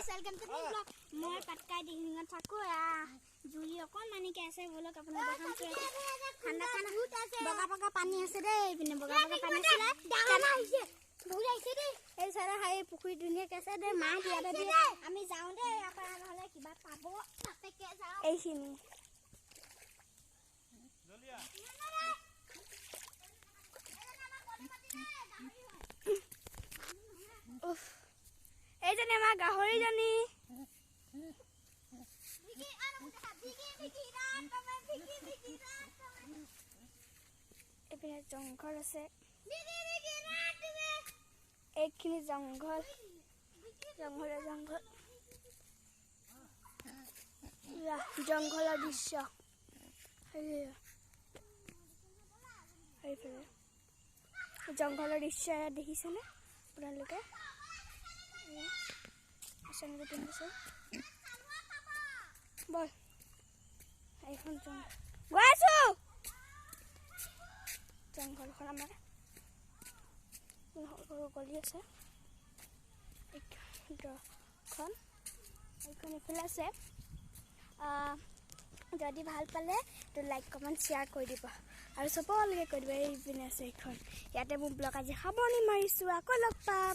guys, welcome to the vlog. মই পাটকাই ডিঙিঙত থাকো জুই অকন মানিকে আছে বলক আপোনাক দেখাম ঠাণ্ডা ঠাণ্ডা বগা বগা পানী আছে দেই পিনে বগা বগা পানী আছে ডাঙৰ আহিছে বহুত আহিছে দেই এই সাৰা হাই পুখুৰী ধুনীয়াকে আছে দেই মা দিয়াতে দি আমি যাওঁ দেই আপোনাৰ নহলে কিবা পাব তাতেকে যাওঁ এইখিনি জলিয়া উফ এই জনে মা গাহৰি জনি এপিনে জংঘল আছে এইখিনি জংঘল জংঘল জংঘল জংঘলৰ দৃশ্য এইফালে জংঘলৰ দৃশ্য দেখিছেনে আপোনালোকে আচলতে পিন্ধিছে বল এইখন গৈ আছো জংঘলখন আমাৰ সৰু গলি আছে এইখন এইফালে আছে যদি ভাল পালে তো লাইক কমেণ্ট শ্বেয়াৰ কৰি দিব আৰু সকলোকে কৈ দিব এই পিনে আছে এইখন ইয়াতে মোৰ ব্লগ আজি সামৰণি মাৰিছোঁ আকৌ লগ পাম।